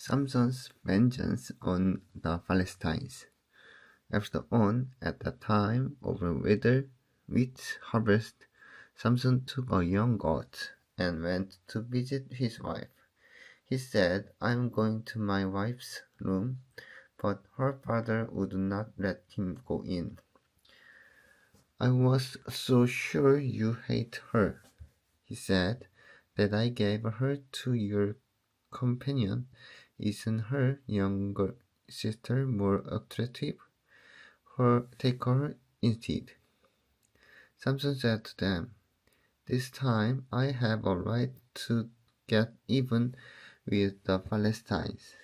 Samson's vengeance on the Philistines. After on, at the time of wheat harvest, Samson took a young goat and went to visit his wife. He said, "I am going to my wife's room," but her father would not let him go in. "I was so sure you hate her," he said, "that I gave her to your companion. Isn't her younger sister more attractive? Take her instead." Samson said to them, "This time I have a right to get even with the Philistines.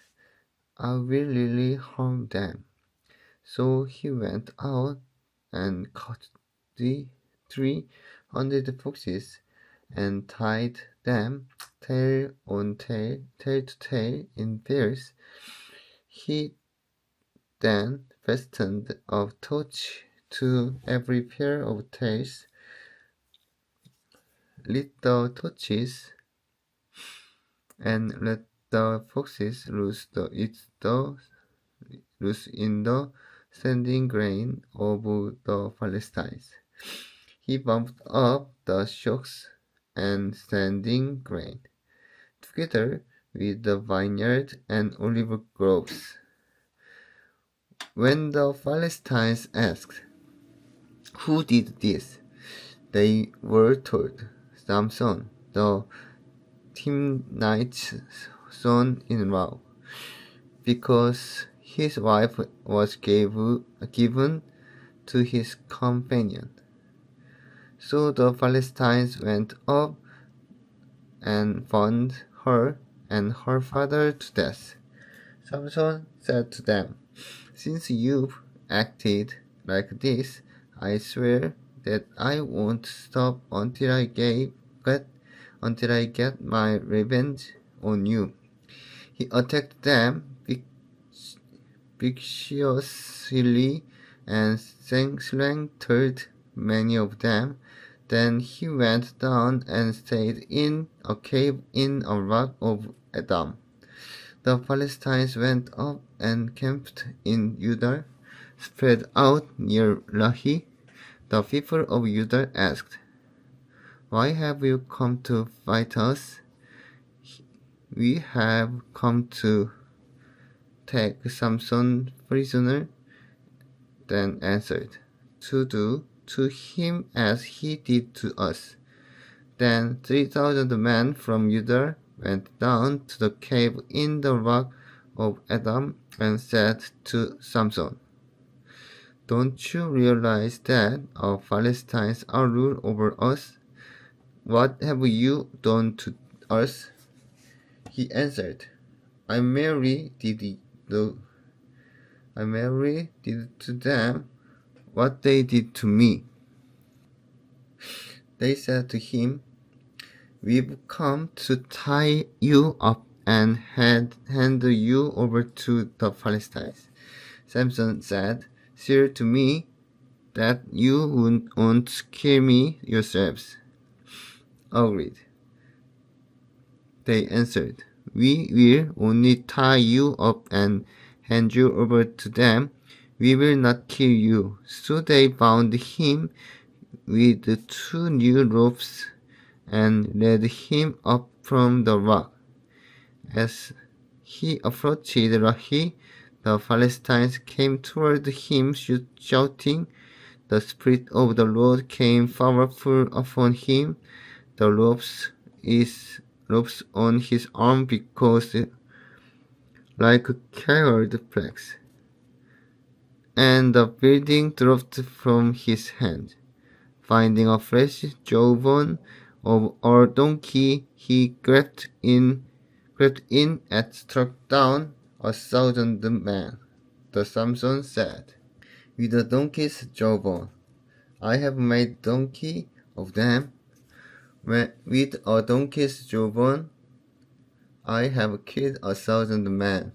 I will really harm them." So he went out and caught 300 foxes and tied them tail to tail in pairs. He then fastened a torch to every pair of tails, lit the torches, and let the foxes loose in the standing grain of the Philistines. He bumped up the shocks and standing grain, together with the vineyard and olive groves. When the Philistines asked, "Who did this?" they were told, "Samson, the Timnite's son-in-law," because his wife was given to his companion. So the Philistines went up and found her and her father to death. Samson said to them, "Since you've acted like this, I swear that I won't stop until I get my revenge on you." He attacked them viciously and slaughtered many of them. Then he went down and stayed in a cave in a rock of Adam. The Philistines went up and camped in Judah, spread out near Lahi. The people of Judah asked, "Why have you come to fight us?" "We have come to take Samson prisoner," then answered, "to do to him as he did to us." Then 3,000 men from Judah went down to the cave in the rock of Adam and said to Samson, "Don't you realize that our Philistines are ruled over us? What have you done to us?" He answered, I merely did to them what they did to me." They said to him, "We've come to tie you up and hand you over to the Philistines." Samson said, "Swear to me that you won't kill me yourselves." "Agreed," they answered. "We will only tie you up and hand you over to them. We will not kill you." So they bound him with 2 new ropes and led him up from the rock. As he approached Lahi, the Philistines came toward him shouting. The Spirit of the Lord came powerful upon him. The ropes on his arm because like carried flax, and the building dropped from his hand. Finding a fresh jawbone of our donkey, he crept in and struck down 1,000 men. The Samson said, "With a donkey's jawbone, I have made donkey of them. With a donkey's jawbone, I have killed 1,000 men."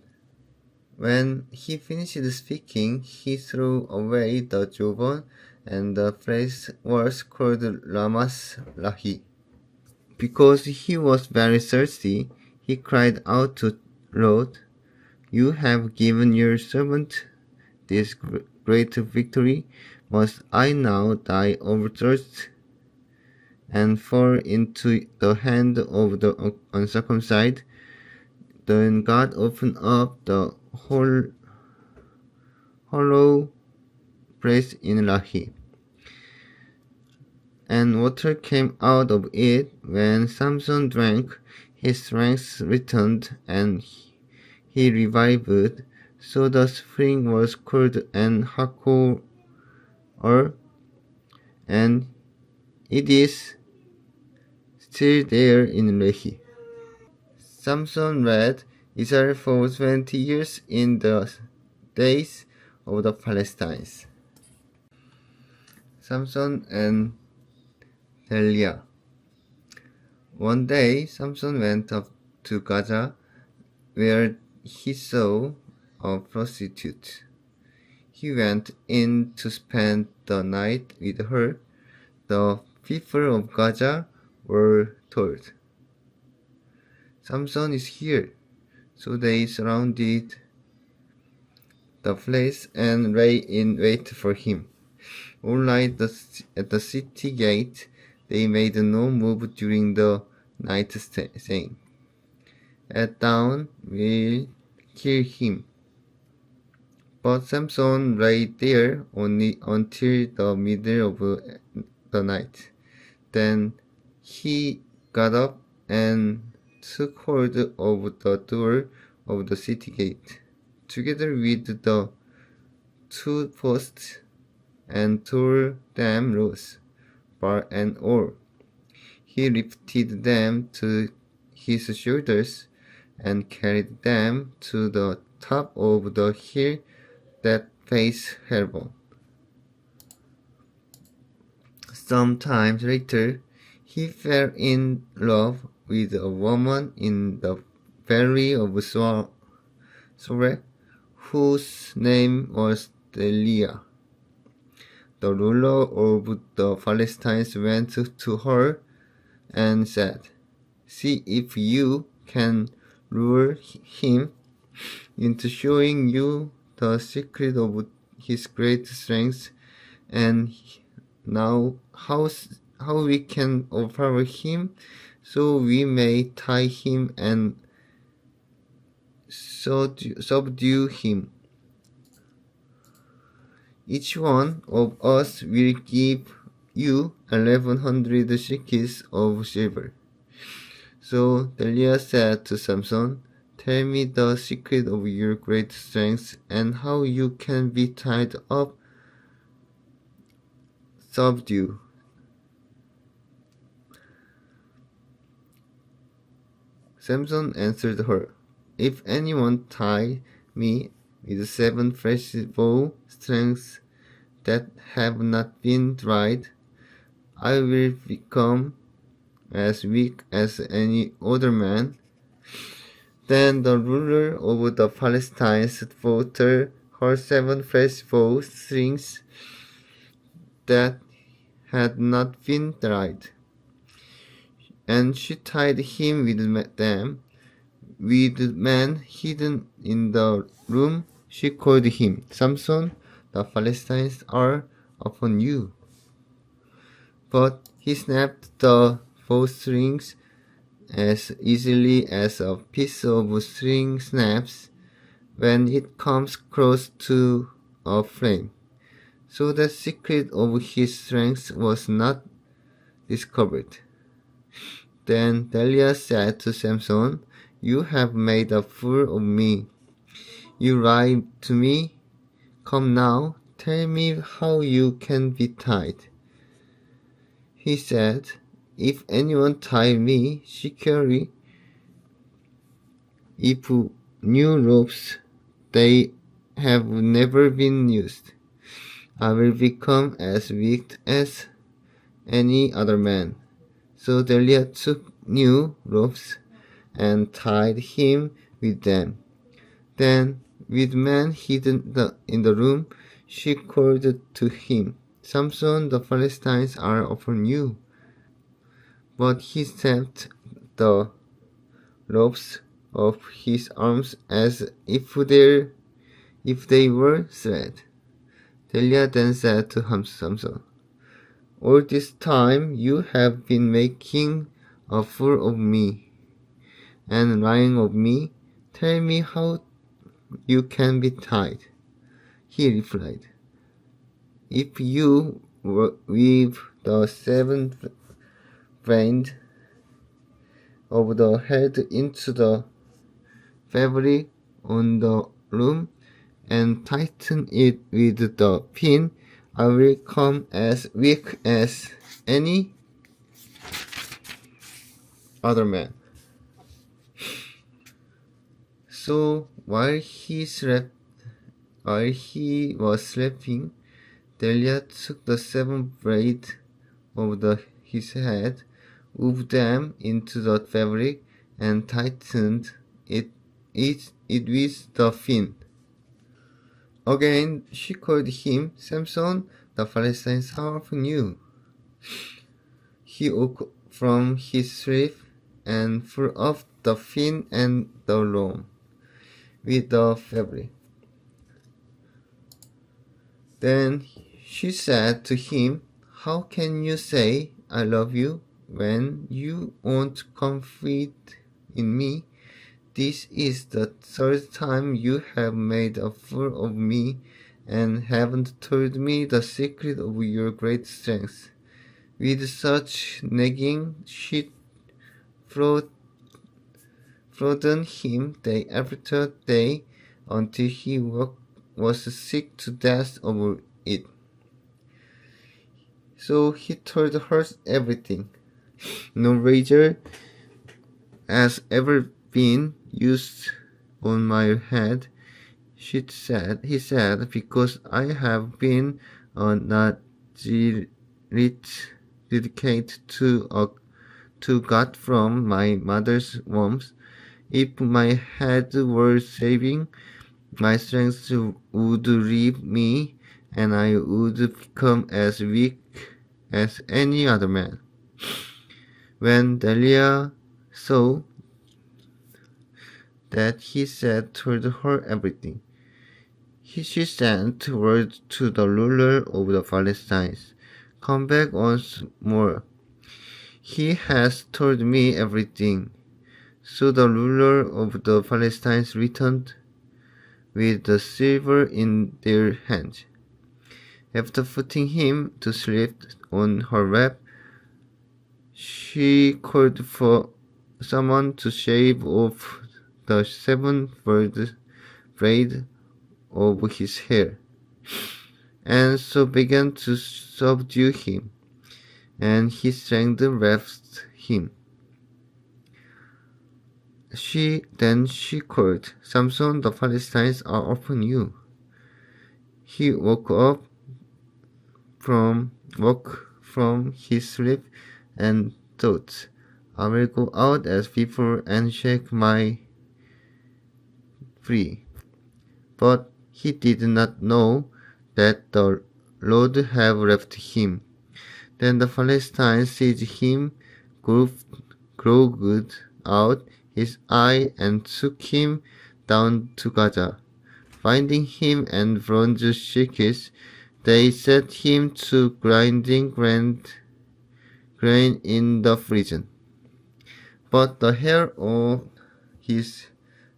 When he finished speaking, he threw away the jawbone, and the place was called Ramath Lahi. Because he was very thirsty, he cried out to Lord, You have given your servant this great victory. Must I now die of thirst and fall into the hand of the uncircumcised? Then God opened up the hollow place in Lahi, and water came out of it. When Samson drank, his strength returned, and he revived. So the spring was called En-hakkore, and it is still there in Lehi. Samson led Israel for 20 years in the days of the Philistines. Samson and Delilah. One day, Samson went up to Gaza, where he saw a prostitute. He went in to spend the night with her. The people of Gaza were told, "Samson is here." So they surrounded the place and lay in wait for him. All night at the city gate, they made no move during the night, saying, "At dawn we'll kill him." But Samson lay there only until the middle of the night. Then he got up and took hold of the door of the city gate, together with the two posts, and tore them loose, bar and all. He lifted them to his shoulders and carried them to the top of the hill that faced Hebron. Some time later, he fell in love with a woman in the valley of Sorek, whose name was Delilah. The ruler of the Philistines went to her and said, "See if you can lure him into showing you the secret of his great strength, and now how we can overpower him, so we may tie him and subdue him. Each one of us will give you 1,100 shekels of silver." So Delilah said to Samson, "Tell me the secret of your great strength and how you can be tied up, subdue." Samson answered her, "If anyone tie me with 7 fresh bow strings that have not been dried, I will become as weak as any other man." Then the ruler of the Philistines brought her 7 fresh bow strings that had not been dried, and she tied him with them. With the man hidden in the room, she called him, "Samson, the Philistines are upon you." But he snapped the bowstrings as easily as a piece of string snaps when it comes close to a flame. So the secret of his strength was not discovered. Then Delilah said to Samson, "You have made a fool of me. You lied to me. Come now, tell me how you can be tied." He said, "If anyone tie me securely, if new ropes, they have never been used, I will become as weak as any other man." So Delilah took new ropes and tied him with them. Then, with man hidden in the room, she called to him, "Samson, the Philistines are upon you." But he snapped the ropes of his arms as if they were thread. Delia then said to Samson, "All this time you have been making a fool of me and lying of me. Tell me how you can be tied." He replied, "If you weave the seventh brand of the head into the fabric on the loom and tighten it with the pin, I will come as weak as any other man." So while he was sleeping, Delia took the seven braids of his head, wove them into the fabric, and tightened it with the pin. Again she called him, "Samson, the Philistines are upon you." He woke from his sleep and threw off the pin and the loom with the fabric. Then she said to him, "How can you say, 'I love you,' when you won't confide in me? This is the third time you have made a fool of me and haven't told me the secret of your great strength." With such nagging, she frightened him day after day until he was sick to death over it. So he told her everything. "No razor has ever been used on my head," he said, "because I have been a Nazarite dedicated to God from my mother's womb. If my head were shaving, my strength would leave me, and I would become as weak as any other man." When Delia saw that he told her everything, she sent word to the ruler of the Philistines, "Come back once more. He has told me everything." So the ruler of the Philistines returned with the silver in their hands. After putting him to sleep on her lap, she called for someone to shave off the seven braids of his hair, and so began to subdue him, and his strength left him. Then she called, "Samson, the Philistines are upon you." He woke from his sleep and thought, "I will go out as before and shake my free." But he did not know that the Lord had left him. Then the Philistines seized him, gouged out his eye, and took him down to Gaza. Finding him and bronze shekels, they set him to grinding grain in the prison. But the hair on his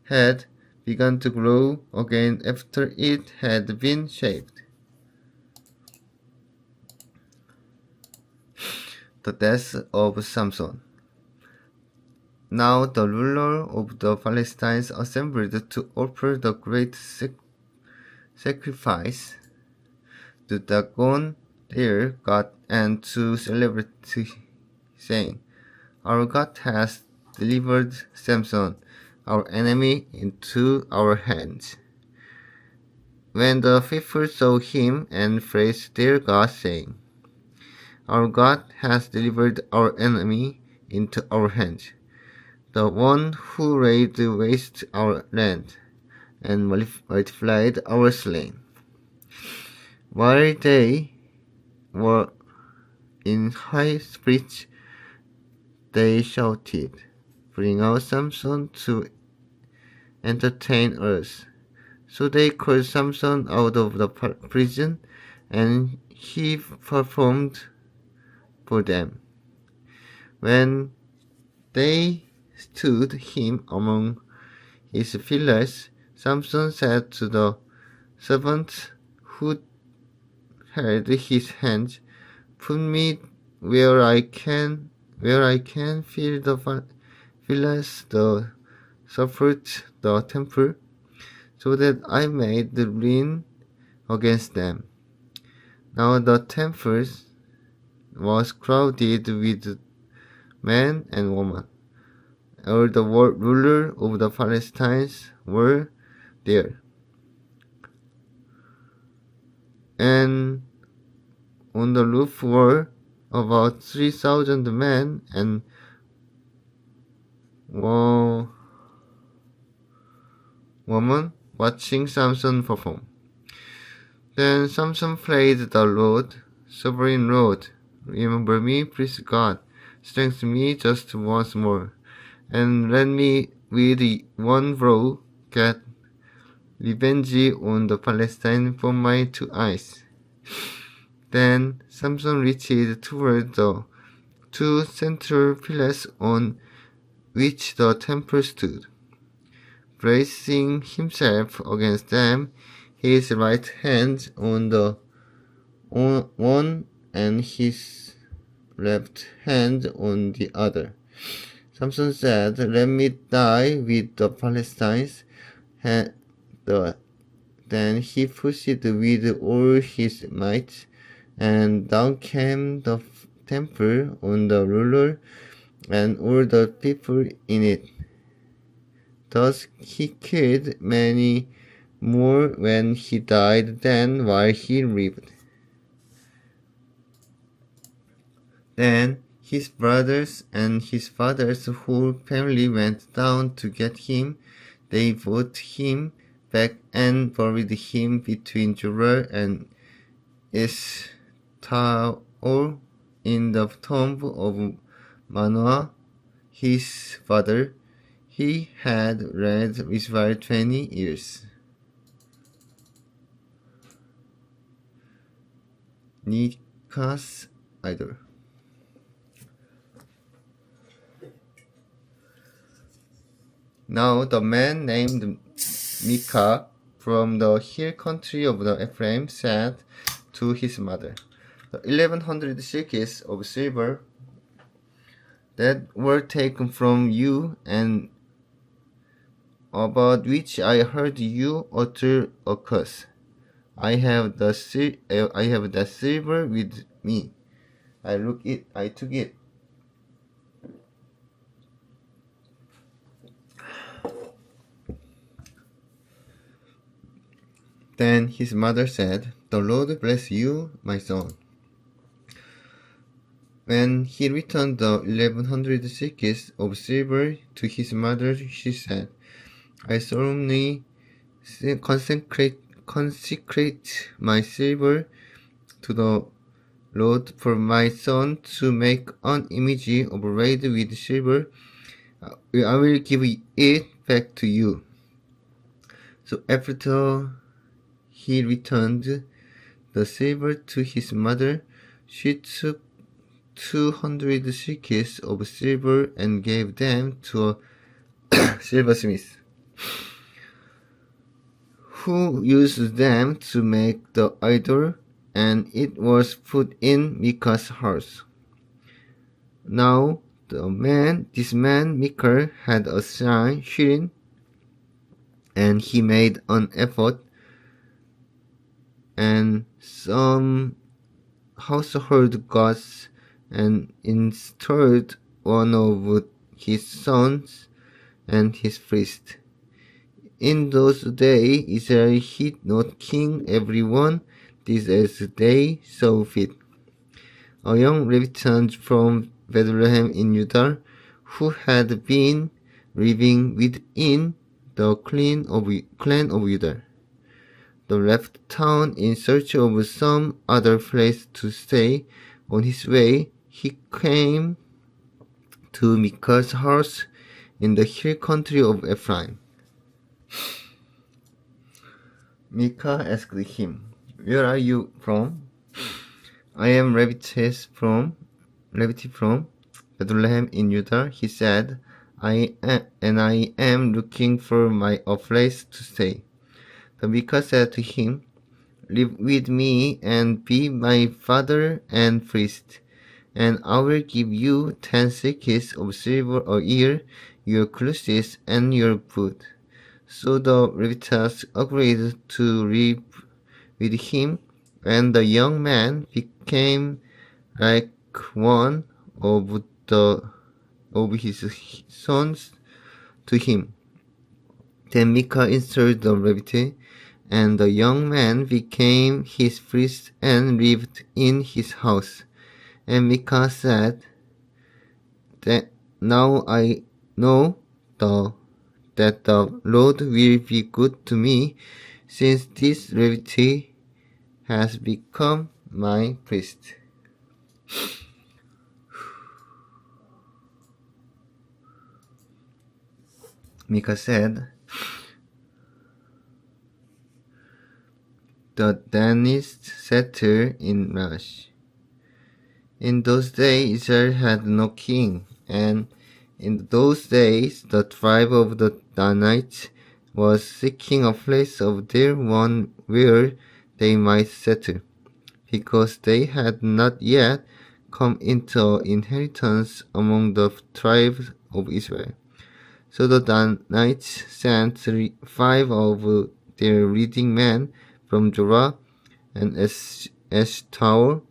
head began to grow again after it had been shaved. The death of Samson. Now the ruler of the Philistines assembled to offer the great sacrifice to Dagon their God and to celebrate, saying, "Our God has delivered Samson, our enemy, into our hands." When the people saw him and praised their God, saying, "Our God has delivered our enemy into our hands, the one who laid waste our land and multiplied our slain." While they were in high spirits, they shouted, "Bring out Samson to entertain us. So they called Samson out of the prison, and he performed for them. When they stood him among his pillars, Samson said to the servant who held his hands, "Put me where I can feel the pillars that support the temple, so that I may lean against them." Now the temple was crowded with men and women. All the rulers of the Palestinians were there. And on the roof were about 3,000 men and women watching Samson perform. Then Samson prayed the Lord, "Sovereign Lord, remember me, please God. Strengthen me just once more, and let me with one blow get revenge on the Palestine for my 2 eyes." Then Samson reached toward the 2 central pillars on which the temple stood. Bracing himself against them, his right hand on the one and his left hand on the other, Samson said, "Let me die with the Palestinians." Then he pushed with all his might, and down came the temple on the ruler and all the people in it. Thus he killed many more when he died than while he lived. Then his brothers and his father's whole family went down to get him. They brought him back and buried him between Jorah and Eshtaol in the tomb of Manoah, his father. He had led Israel 20 years. Micah's idol. Now the man named Micah from the hill country of the Ephraim said to his mother, "The 1,100 shekels of silver that were taken from you and about which I heard you utter a curse. I have that silver with me. I took it. Then his mother said, "The Lord bless you, my son." When he returned the 1,100 shekels of silver to his mother, she said, "I solemnly consecrate my silver to the Lord for my son to make an image overlaid with silver. I will give it back to you." So after he returned the silver to his mother, she took 200 shekels of silver and gave them to a silversmith, who used them to make the idol, and it was put in Micah's house. Now this man Micah had a shrine, and he made an effort and some household gods and installed one of his sons and his priests. In those days Israel had not king. Everyone did as they saw fit. A young Levite from Bethlehem in Judah, who had been living within the clan of Judah, left town in search of some other place to stay. On his way, he came to Micah's house in the hill country of Ephraim. Micah asked him, "Where are you from?" "I am Levi from Bethlehem in Judah," he said. I am looking for a place to stay." The Micah said to him, "Live with me and be my father and priest, and I will give you 10 shekels of silver a year, your clothes and your food." So the Levites agreed to live with him, and the young man became like one of his sons to him. Then Micah installed the Levite, and the young man became his priest and lived in his house. And Micah said, that "Now I know that the Lord will be good to me, since this Levite has become my priest." Micah said, "The Danites settled in Laish. In those days Israel had no king, and in those days the tribe of the Danites was seeking a place of their own where they might settle, because they had not yet come into inheritance among the tribes of Israel. So the Danites sent 5 of their leading men from Zorah and Eshtaol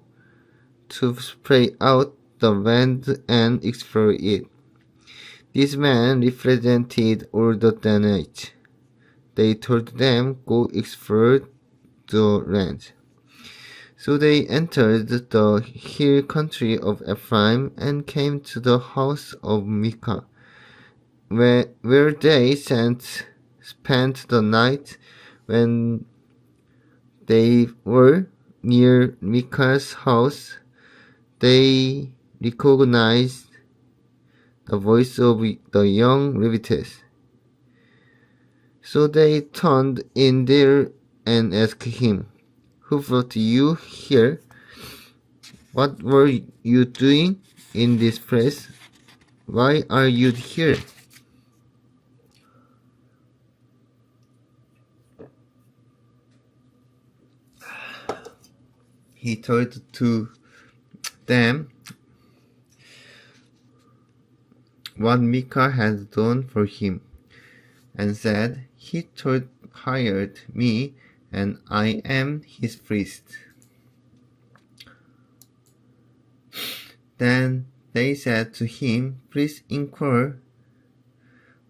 to spray out the land and explore it. These men represented all the Danites. They told them, "Go explore the land." So they entered the hill country of Ephraim and came to the house of Micah, where they spent the night. When they were near Micah's house, they recognized the voice of the young Levites. So they turned in there and asked him, "Who brought you here? What were you doing in this place? Why are you here?" He told to them what Micah had done for him, and said, "He hired me, and I am his priest." Then they said to him, "Please inquire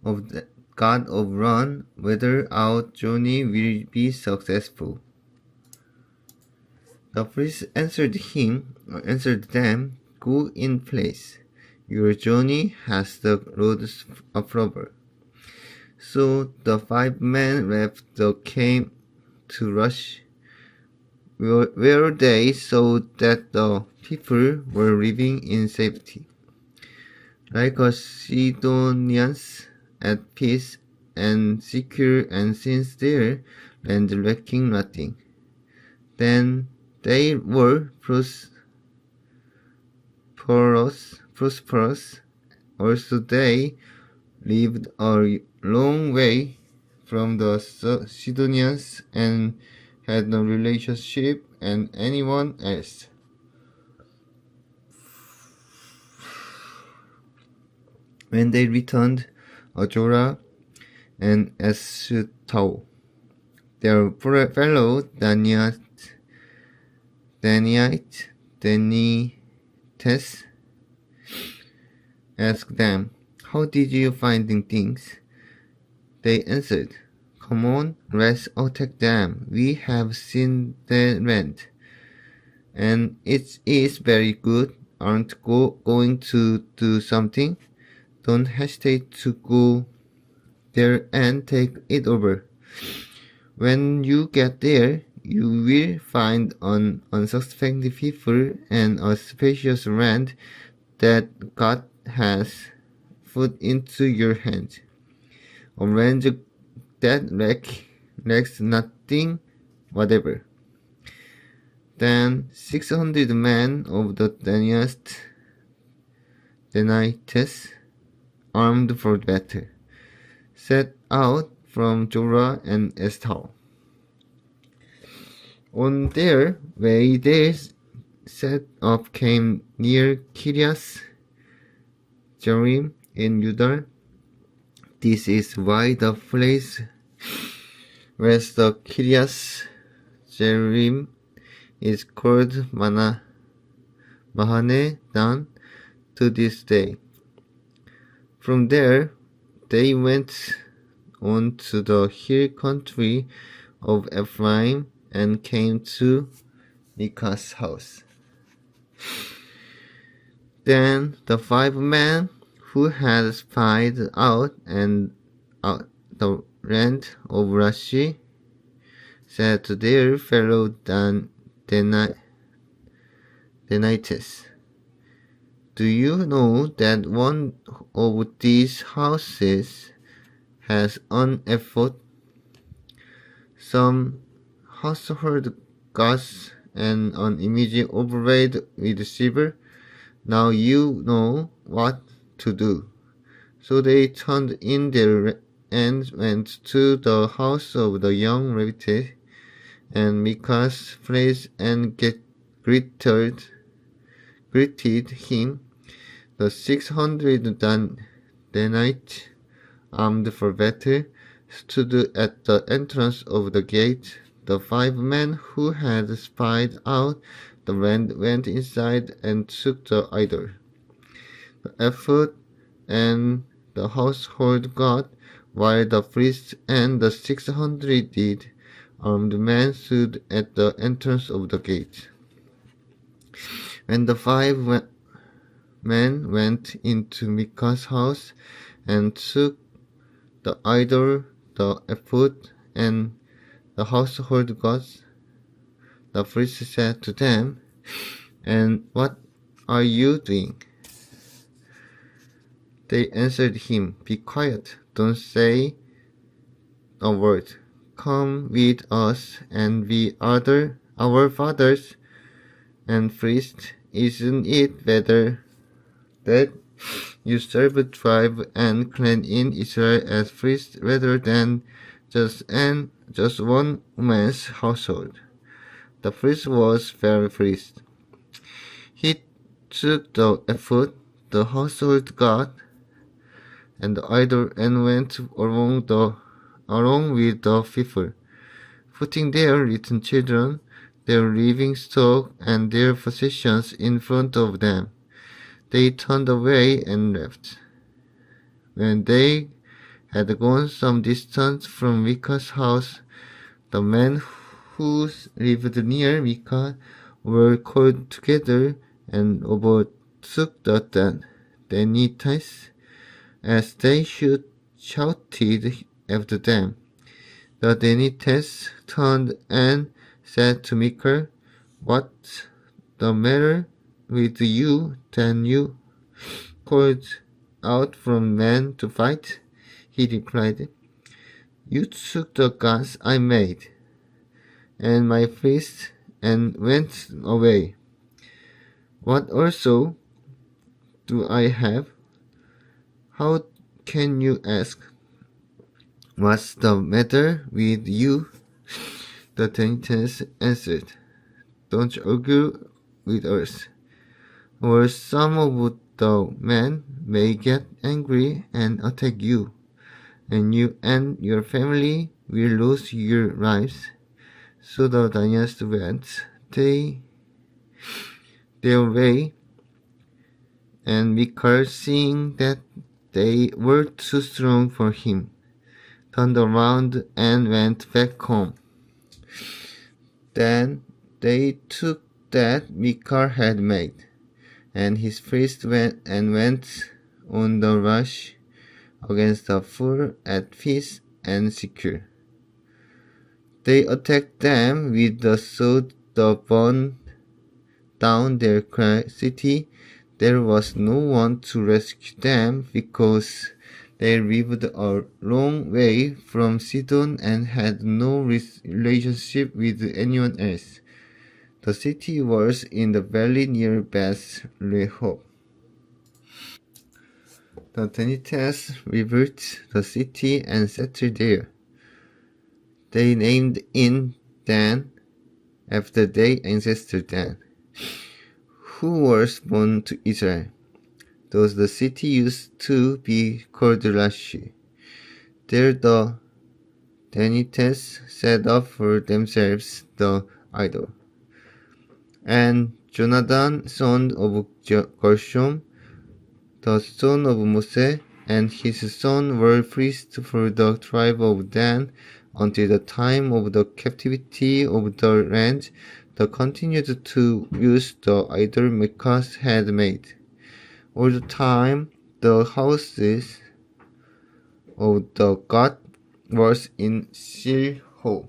of the God of Ron whether our journey will be successful." The priest answered them, "Go in peace. Your journey has the Lord's approval." So the 5 men left the camp to Laish, where they saw that the people were living in safety, like a Sidonians, at peace and secure, and since their land lacking nothing. Then they were prosperous. Also they lived a long way from the Sidonians and had no relationship with anyone else. When they returned, Zorah and Eshtaol, their fellow Danites, asked them, "How did you find things?" They answered, "Come on, let's attack them. We have seen the land, and it is very good. Aren't going to do something? Don't hesitate to go there and take it over. When you get there, you will find an unsuspecting people and a spacious land that God has put into your hands. A land that lacks nothing whatever. Then 600 men of the Danites, armed for battle, set out from Zorah and Eshtaol. On their way they set up came near Kiriath Jearim in Judah. This is why the place west of Kiriath Jearim is called Mahane Dan to this day. From there they went on to the hill country of Ephraim and came to Micah's house. Then the 5 men who had spied out the land of Rashi said to their fellow Danites, "Do you know that one of these houses has an ephod, some household gods, and an image overlaid with silver? Now you know what to do." So they turned in their and went to the house of the young Levite and Micah's place and greeted him. The 600 Danites, armed for battle, stood at the entrance of the gate. The 5 men who had spied out the land went inside and took the idol, the ephod, and the household god, while the priests and the 600 armed men stood at the entrance of the gate. When the 5 men went into Micah's house and took the idol, the ephod, and the household gods, the priest said to them, "And what are you doing?" They answered him, "Be quiet, don't say a word. Come with us and be our fathers and priests. Isn't it better that you serve a tribe and clan in Israel as priests rather than just one man's household?" The priest was very pleased. He took the ephod, the household god, and the idol and went along with the people, putting their little children, their livestock, and their possessions in front of them. They turned away and left. When they had gone some distance from Micah's house, the men who lived near Micah were called together and overtook the Danites as they shouted after them. The Danites turned and said to Micah, "What's the matter with you? Then you called out from men to fight?" He replied, "You took the gods I made and my priests and went away. What also do I have? How can you ask? What's the matter with you?" The Danites answered, "Don't argue with us, or some of the men may get angry and attack you, and you and your family will lose your lives." So the Danites went their way, and Micah, seeing that they were too strong for him, turned around and went back home. Then they took that Micah had made, and his priests went on the rush against the foe at peace and secure. They attacked them with the sword that burned down their city. There was no one to rescue them because They lived a long way from Sidon and had no relationship with anyone else. The city was in the valley near Beth Rehob. The Danites rebuilt the city and settled there. They named it Dan after their ancestor Dan, who was born to Israel. Thus the city used to be called Rashi. There the Danites set up for themselves the idol. And Jonathan, son of Gershom, the son of Moses, and his son were priests for the tribe of Dan until the time of the captivity of the land. They continued to use the idol Micah had made. All the time, the houses of the god was in Shilho.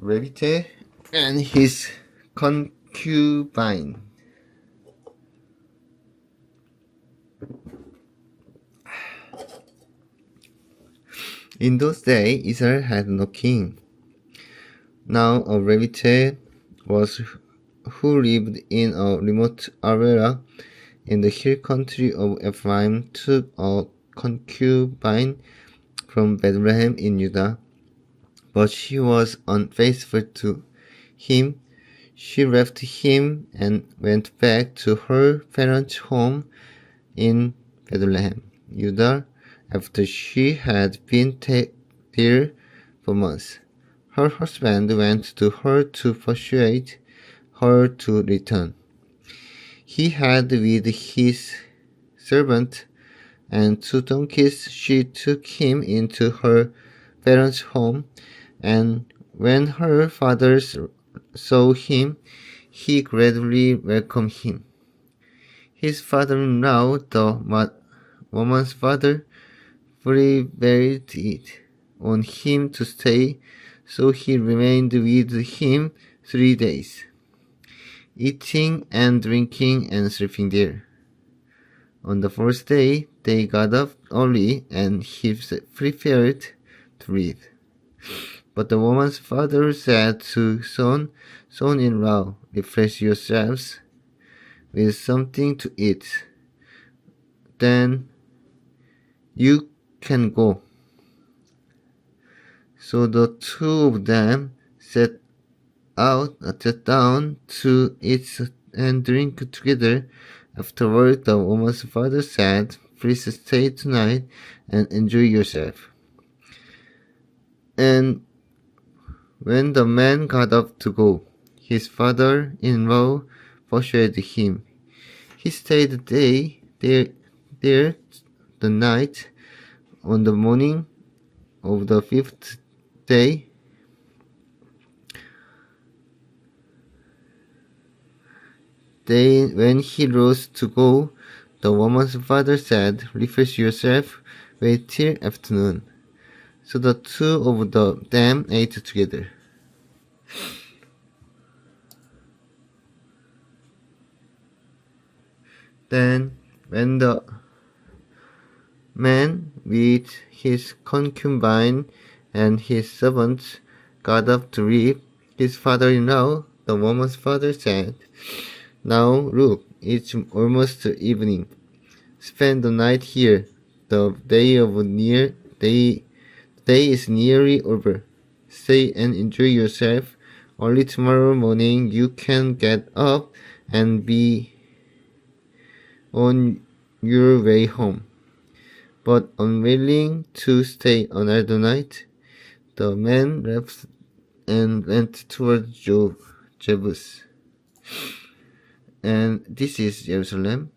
Revite and his concubine. In those days, Israel had no king. Now a Revite was who lived in a remote area in the hill country of Ephraim took a concubine from Bethlehem in Judah, but she was unfaithful to him. She left him and went back to her parents' home in Bethlehem, Judah, after she had been there for months. Her husband went to her to persuade her to return. He had with his servant and 2 donkeys. She took him into her parents' home, and when her father saw him, he gladly welcomed him. His father-in-law, the woman's father, prevailed it on him to stay, so he remained with him 3 days, eating and drinking and sleeping there. On the 4th day, they got up early, and he prepared to leave. But the woman's father said to son-in-law, refresh yourselves with something to eat. Then you can go. So the 2 of them sat down to eat and drink together. Afterward, the woman's father said, please stay tonight and enjoy yourself. And when the man got up to go, his father-in-law persuaded him. He stayed there the night. On the morning of the 5th day, when he rose to go, the woman's father said, refresh yourself, wait till afternoon. So the 2 of them ate together. Then, when the man with his concubine and his servants got up to leave, his father-in-law, the woman's father, said, now look, it's almost evening. Spend the night here. The day is nearly over. Stay and enjoy yourself. Only tomorrow morning you can get up and be on your way home. But unwilling to stay another night, the man left and went toward Jebus. And this is Jerusalem,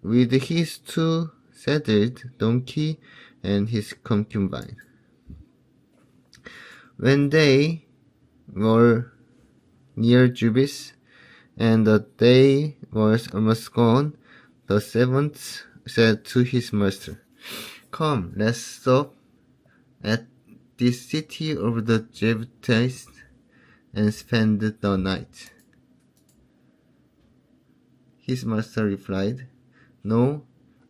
with his 2 saddled donkey and his concubine. When they were near Jebus, and the day was almost gone, the servant said to his master, come, let's stop at this city of the Jebusites and spend the night. His master replied, "No,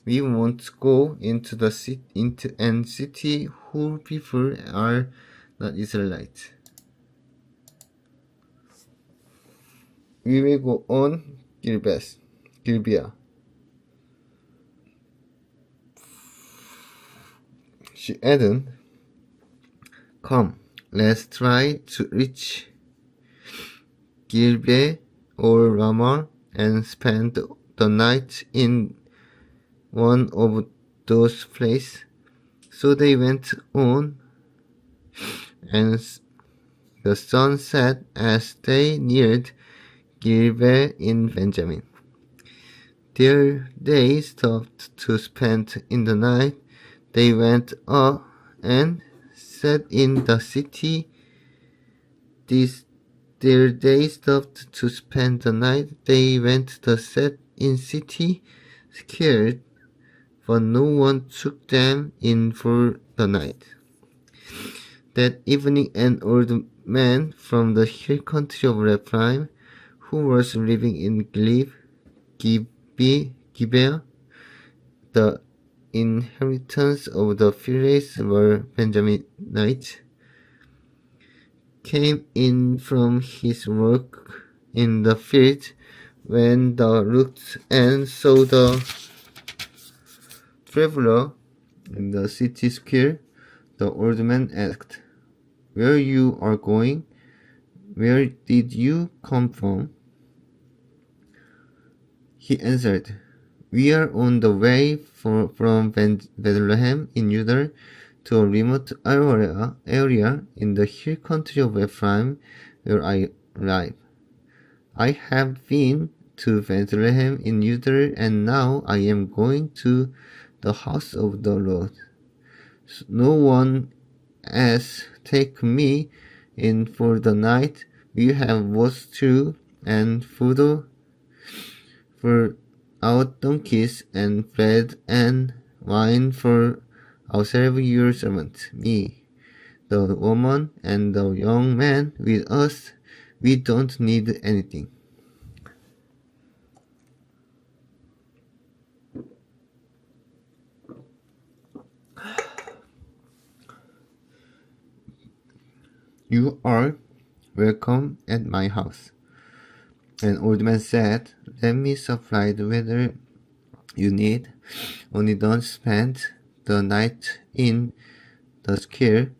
we won't go into the city whose people are not Israelites. We will go on Gibeah." She added, "Come, let's try to reach Gibeah or Ramah and spend the night in one of those places." So they went on, and the sun set as they neared Gibeah in Benjamin. There they stopped to spend in the night. They went up and sat in the city. There they stopped to spend the night. They went to set in city, scared, but no one took them in for the night. That evening an old man from the hill country of Ephraim, who was living in Gibeah, the inheritance of the Pharisees were Benjaminites, came in from his work in the field. When they looked and saw the traveler in the city square, the old man asked, "Where you are going? Where did you come from?" He answered, "We are on the way from Bethlehem in Judah to a remote area in the hill country of Ephraim, where I live. I have been to Bethlehem in Judah, and now I am going to the house of the Lord. No one has taken me in for the night. We have both stew and food for our donkeys, and bread and wine for ourselves, your servant, me, the woman, and the young man with us. We don't need anything." "You are welcome at my house." An old man said, "Let me supply whatever you need. Only don't spend the night in the square."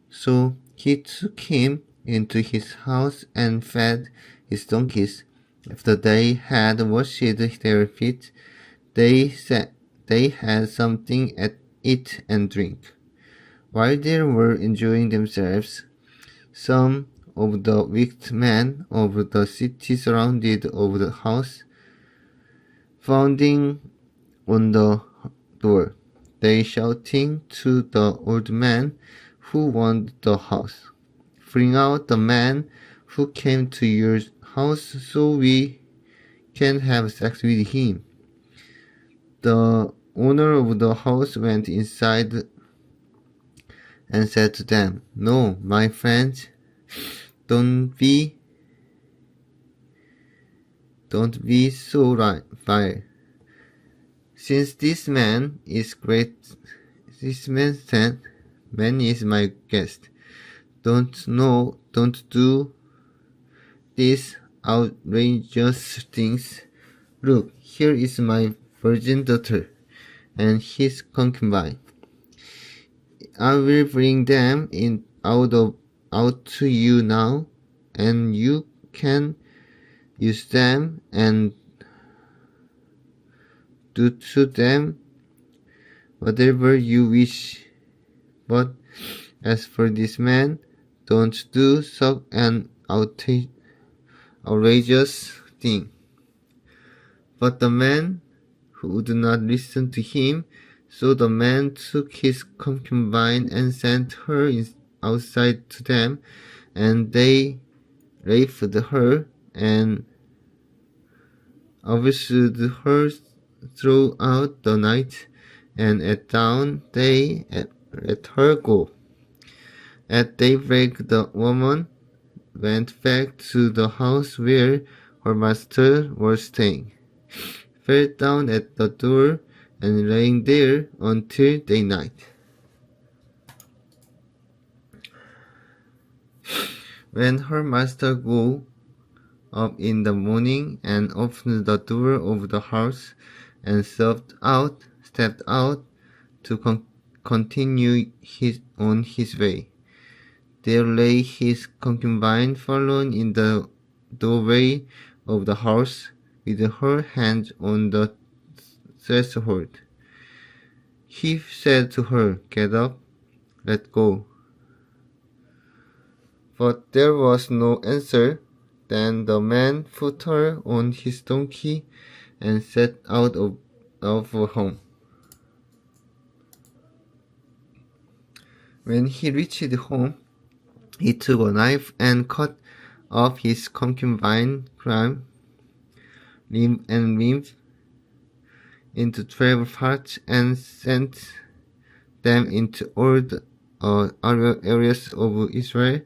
So he took him into his house and fed his donkeys. After they had washed their feet, they had something to eat and drink. While they were enjoying themselves, some of the wicked men of the city surrounded the house, pounding on the door. They shouting to the old man who owned the house, "Bring out the man who came to your house so we can have sex with him." The owner of the house went inside and said to them, "No, my friends, don't be so vile. Since this man is my guest. Don't do these outrageous things. Look, here is my virgin daughter and his concubine. I will bring them out to you now, and you can use them and do to them whatever you wish. But as for this man, don't do such an outrageous thing." But the man who would not listen to him, so the man took his concubine and sent her outside to them, and they raped her and abused her throughout the night, and at dawn they let her go. At daybreak the woman went back to the house where her master was staying. fell down at the door and lay there until daylight. When her master got up in the morning and opened the door of the house and stepped out to continue on his way. There lay his concubine fallen in the doorway of the house, with her hand on the threshold. He said to her, "Get up, let go." But there was no answer. Then the man put her on his donkey and set out of home. When he reached home, he took a knife and cut off his concubine's limb into 12 parts and sent them into all the areas of Israel.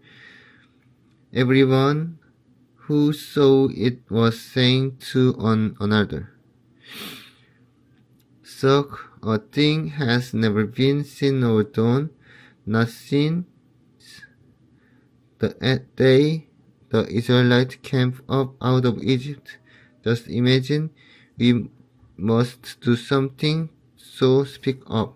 Everyone who saw it was saying to another, "Such a thing has never been seen or done, not since the day the Israelites came up out of Egypt. Just imagine, we must do something, so speak up."